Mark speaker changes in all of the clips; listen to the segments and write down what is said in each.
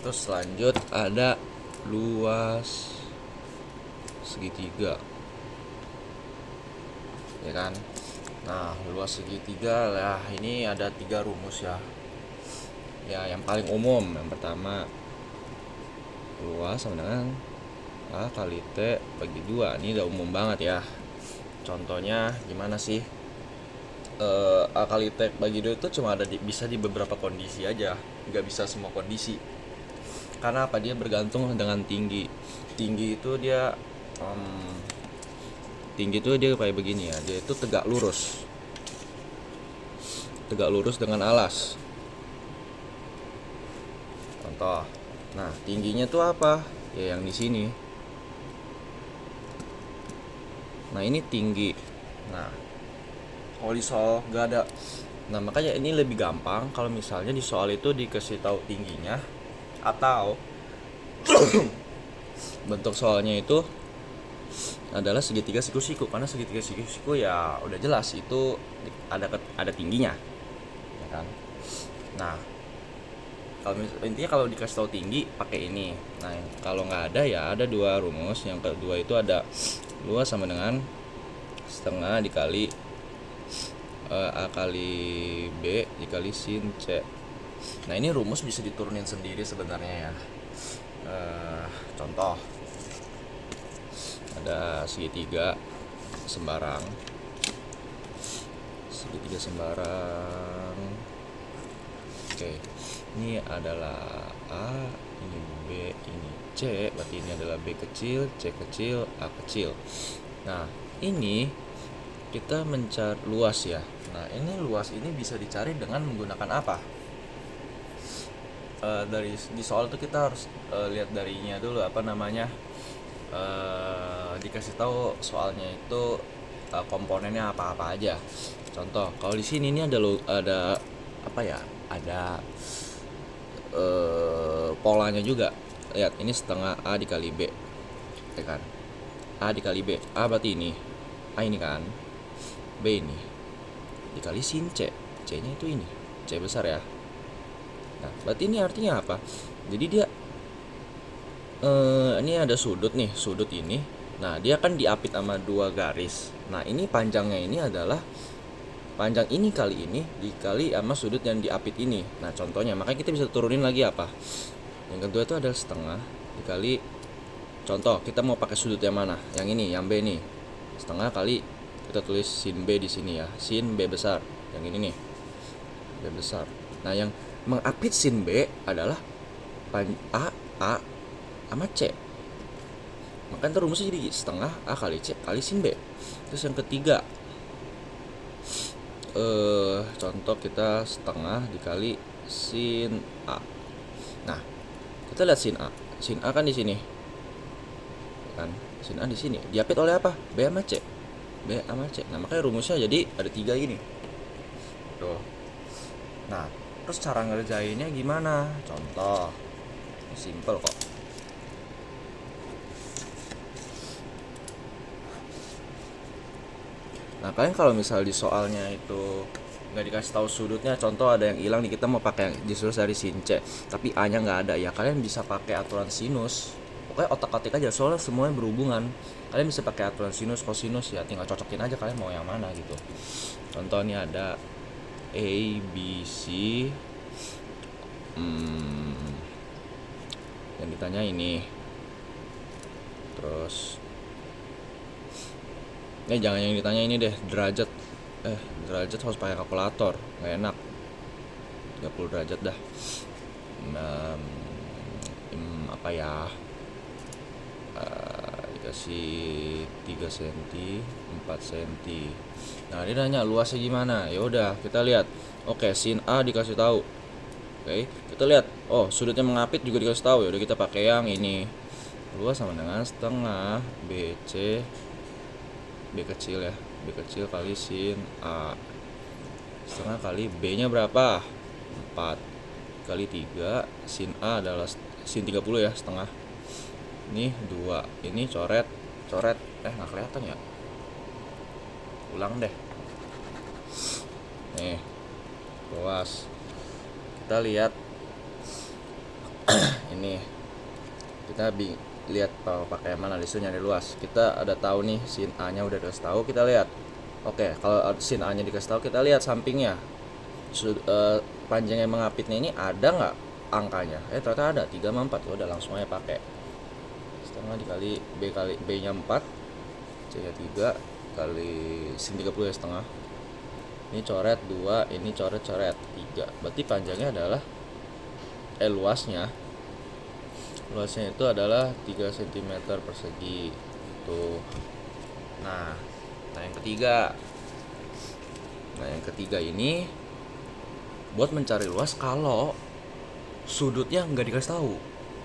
Speaker 1: Terus lanjut ada luas segitiga, ya kan? Nah, luas segitiga lah, ini ada 3 rumus ya. Ya, yang paling umum, yang pertama luas sama dengan A kali T bagi 2. Ini udah umum banget ya. Contohnya gimana sih? A kali T bagi 2 itu cuma bisa di beberapa kondisi aja, nggak bisa semua kondisi. Karena apa? Dia bergantung dengan tinggi. Tinggi itu dia tinggi itu dia kayak begini ya. Dia itu tegak lurus dengan alas. Contoh. Nah, tingginya tuh apa? Ya yang di sini. Nah, ini tinggi. Nah, kalau di soal nggak ada. Nah, makanya ini lebih gampang kalau misalnya di soal itu dikasih tahu tingginya, atau bentuk soalnya itu adalah segitiga siku-siku. Karena segitiga siku-siku ya udah jelas itu ada tingginya, ya kan? Nah, intinya kalau dikasih tahu tinggi pakai ini. Nah, kalau nggak ada ya ada 2 rumus. Yang kedua itu ada luas sama dengan setengah dikali A kali B dikali sin C. Nah, ini rumus bisa diturunin sendiri sebenarnya ya. Contoh, ada segitiga sembarang. Oke, ini adalah A, ini B, ini C. Berarti ini adalah B kecil, C kecil, A kecil. Nah, ini kita mencari luas ya. Nah, ini luas ini bisa dicari dengan menggunakan apa? Dari di soal tuh kita harus lihat darinya dulu, apa namanya, dikasih tahu soalnya itu komponennya apa-apa aja. Contoh, kalau di sini ini ada apa ya? Ada polanya juga. Lihat, ini setengah A dikali B, ya kan? A dikali B. A berarti ini. A ini kan. B ini dikali sin C. C-nya itu ini. C besar ya. Nah, berarti ini artinya apa? Jadi dia ini ada sudut nih, sudut ini. Nah, dia kan diapit sama 2 garis. Nah, ini panjangnya ini adalah panjang ini kali ini dikali sama sudut yang diapit ini. Nah, contohnya, makanya kita bisa turunin lagi apa? Yang kedua itu adalah setengah dikali, contoh kita mau pakai sudut yang mana? Yang ini, yang B nih. Setengah kali kita tulis sin B di sini ya. Sin B besar. Yang ini nih. B besar. Nah, yang mengapit sin B adalah A sama C. Makanya rumusnya jadi setengah A kali C kali sin B. Terus yang ketiga, contoh kita setengah dikali sin A. Nah, kita lihat sin A. Sin A kan di sini. Kan? Sin A di sini. Diapit oleh apa? B sama C. B sama C. Nah, makanya rumusnya jadi ada 3 gini. Tuh. Nah, terus cara ngerjainnya gimana? Contoh. Simple kok. Nah, kalian kalau misal di soalnya itu nggak dikasih tahu sudutnya, contoh ada yang hilang nih, kita mau pakai disuruh dari sin C, tapi A nya nggak ada, ya kalian bisa pakai aturan sinus. Pokoknya otak-atik aja, soalnya semuanya berhubungan. Kalian bisa pakai aturan sinus, kosinus, ya tinggal cocokin aja kalian mau yang mana gitu. Contoh nih ada A, B, C. Yang ditanya ini. Terus jangan yang ditanya ini deh, derajat. Derajat harus pakai kalkulator, nggak enak. 30 derajat dah. Apa ya? Dikasih 3 cm, 4 cm. Nah, dia nanya luasnya gimana? Ya udah, kita lihat. Oke, sin A dikasih tahu. Oke, kita lihat. Oh, sudutnya mengapit juga dikasih tahu. Ya udah, kita pakai yang ini. Luas sama dengan setengah BC B kecil ya. B kecil kali sin A. Setengah kali B-nya berapa? 4 kali 3. Sin A adalah sin 30 ya, setengah. Ini 2. Ini coret. Nggak kelihatan ya. Ulang deh. Nih, luas. Kita lihat Kita lihat pakai mana disuruh nyari luas. Kita ada tahu nih sin A nya udah dikasih tahu, kita lihat. Oke, kalau sin A nya dikasih tahu, kita lihat sampingnya. Panjang yang mengapitnya ini ada nggak angkanya? Ternyata ada 3/4. Ya udah langsung aja pakai setengah dikali B nya 4, C nya 3 kali sin 30 ya setengah. Ini coret 2, ini coret 3. Berarti panjangnya adalah luasnya itu adalah 3 cm persegi itu. Nah yang ketiga ini buat mencari luas kalau sudutnya nggak dikasih tahu.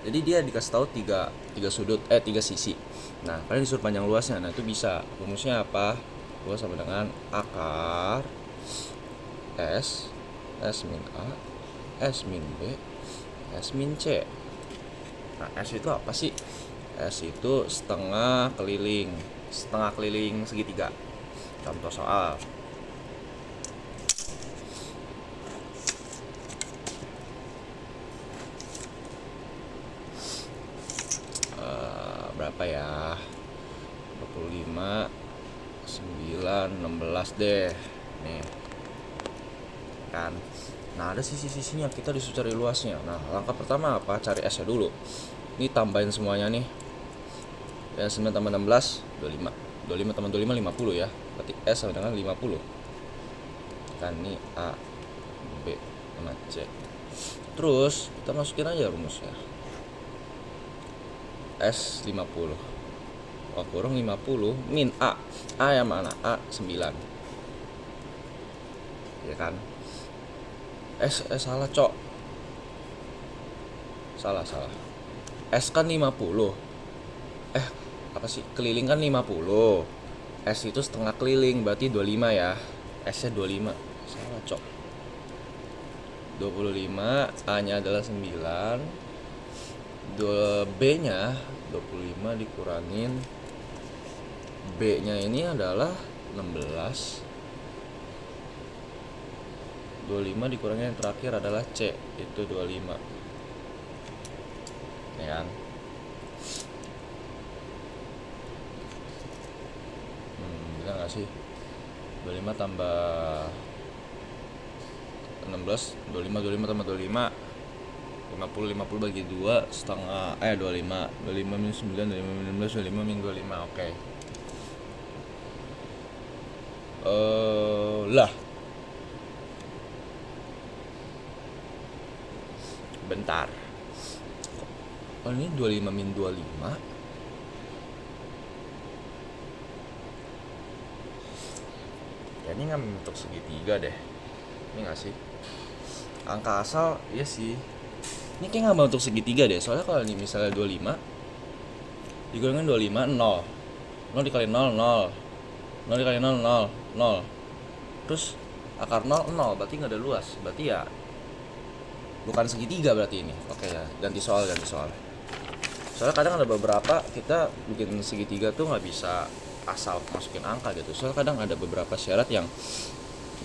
Speaker 1: Jadi dia dikasih tahu tiga sisi. Nah, kalian disuruh panjang luasnya. Nah, itu bisa. Rumusnya apa? Luas sama dengan akar S min A, S min B, S min C. Nah, S itu apa sih? S itu setengah keliling segitiga. Contoh soal. Berapa ya? 25, 9, 16 deh. Nih. Kan. Nah, ada sisi-sisinya, kita disuruh cari luasnya. Nah, langkah pertama apa? Cari S-nya dulu. Ini tambahin semuanya nih. Ya, 9 tambah 16, 25. 25 tambah 25, 50 ya. Berarti S sama dengan 50. Kan ini A, B, sama C. Terus, kita masukin aja rumusnya. S 50. Kurang 50 min A. A yang mana? A 9. Ya kan? Salah, Cok. Salah. S kan 50. Apa sih? Keliling kan 50. S itu setengah keliling, berarti 25 ya. S-nya 25. Salah, Cok. 25, A-nya adalah 9. B-nya 25 dikurangin B-nya ini adalah 16. 25 dikurangin yang terakhir adalah C, itu 25. Ya kan? Bisa gak sih? 25 tambah 16, 25 tambah 25, 50 bagi 2 setengah 25 minus 9, 25 minus 16, 25 minus 25. Oke. Lah. Bentar. Oh, ini 25 min 25. Ya, ini nggak bentuk segitiga deh. Ini nggak sih? Angka asal, iya sih. Ini kayak nggak bentuk segitiga deh. Soalnya kalau ini misalnya 25 dikurangin 25, 0. 0 dikali 0, 0. 0 dikali 0, 0. 0. Terus akar 0, 0. Berarti nggak ada luas. Berarti ya bukan segitiga berarti ini. Oke ya, ganti soal. Soalnya kadang ada beberapa kita bikin segitiga tuh nggak bisa asal masukin angka gitu. Soalnya kadang ada beberapa syarat yang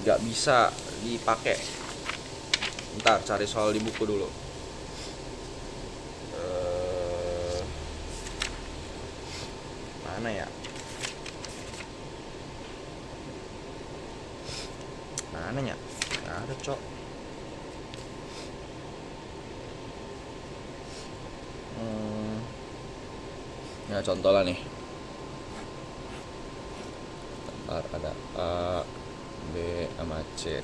Speaker 1: nggak bisa dipakai. Ntar cari soal di buku dulu. Mana ya? Nggak ada, Cok. Ya, contoh lah nih. Ada A, B, sama C.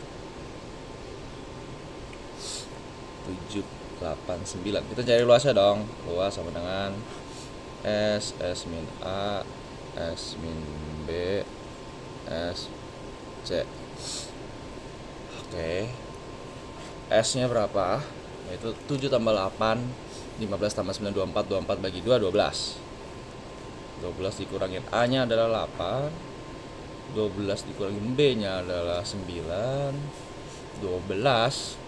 Speaker 1: 7, 8, 9. Kita cari luasnya dong. Luas sama dengan S min A, S min B, S C. Oke. S-nya berapa? Yaitu 7 tambah 8, 15 tambah 9, 24. 24 bagi 2, 12. 12 dikurangin A-nya adalah 8. 12 dikurangin B-nya adalah 9. 12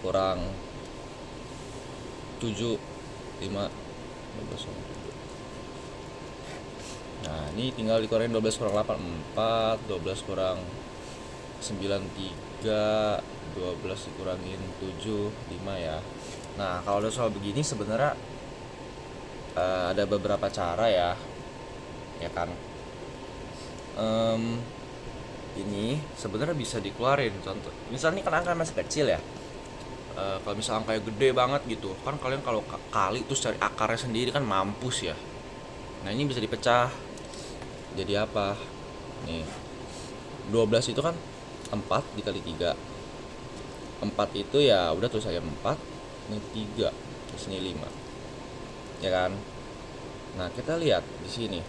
Speaker 1: kurang 7, 5, 12. Nah, ini tinggal dikurangin 12 kurang 8, 4. 12 kurang 9, 3. 12 dikurangin 7, 5 ya. Nah, kalau ada soal begini sebenarnya ada beberapa cara ya kan. Ini sebenarnya bisa dikeluarin. Contoh misalnya ini kan angka masih kecil ya. Kalau misalnya angkanya gede banget gitu kan, kalian kalau kali terus cari akarnya sendiri kan mampus ya. Nah ini bisa dipecah jadi apa nih, 12 itu kan 4 dikali 3. 4 itu ya udah tuh saya 4, ini 3, terus ini 5, ya kan. Nah kita lihat di sini,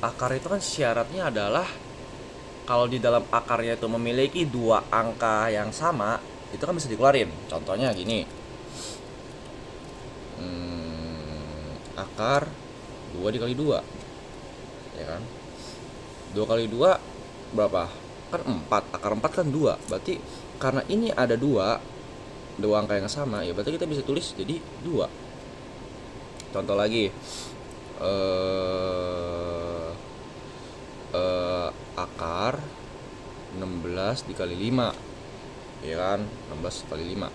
Speaker 1: akar itu kan syaratnya adalah kalau di dalam akarnya itu memiliki dua angka yang sama, itu kan bisa dikeluarin. Contohnya gini, akar 2 dikali 2, ya kan. 2 kali 2 berapa? Kan 4, akar 4 kan 2. Berarti karena ini ada dua angka yang sama, ya berarti kita bisa tulis jadi 2. Contoh lagi, akar 16 dikali 5, ya kan. 16 kali 5,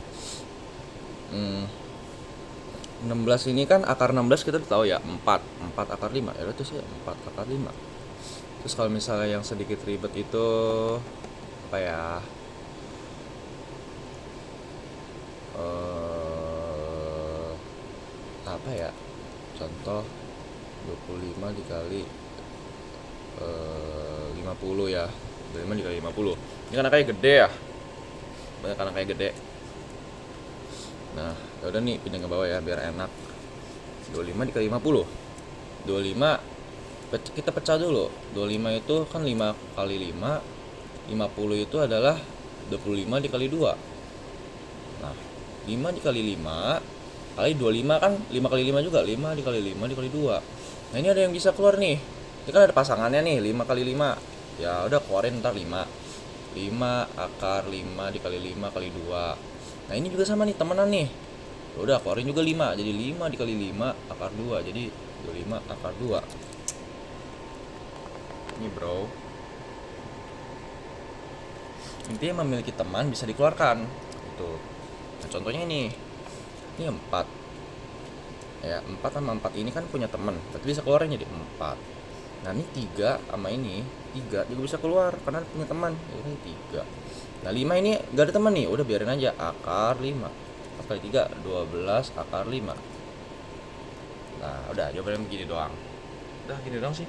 Speaker 1: 16 ini kan akar 16 kita tahu ya 4 akar 5, ya itu sih 4 akar 5. Terus kalau misalnya yang sedikit ribet itu apa ya, apa ya, contoh 25 dikali 50 ya, 25 dikali 50. Ini kan angkanya gede ya, banyak kan angkanya gede. Nah yaudah nih pindah ke bawah ya biar enak. 25 dikali 50, 25 kita pecah dulu. 25 itu kan 5 kali 5, 50 itu adalah 25 dikali 2. Nah 5 dikali 5 kali 25 kan 5 kali 5 juga, 5 dikali 5 dikali 2. Nah ini ada yang bisa keluar nih, ini kan ada pasangannya nih, 5 kali 5. Ya udah keluarin ntar 5 akar 5 dikali 5 kali 2. Nah ini juga sama nih temenan nih, udah keluarin juga 5, jadi 5 dikali 5 akar 2, jadi 25 akar 2. Ini bro, intinya memiliki teman bisa dikeluarkan gitu. Nah contohnya ini 4 ya, 4 sama 4 ini kan punya teman, berarti bisa keluarin jadi 4. Nah ini 3 sama ini 3 juga bisa keluar karena punya teman, jadi 3. Nah 5 ini gak ada teman nih, udah biarin aja akar 5, 4 kali 3 12 akar 5. Nah udah jawabannya begini doang, udah gini doang sih.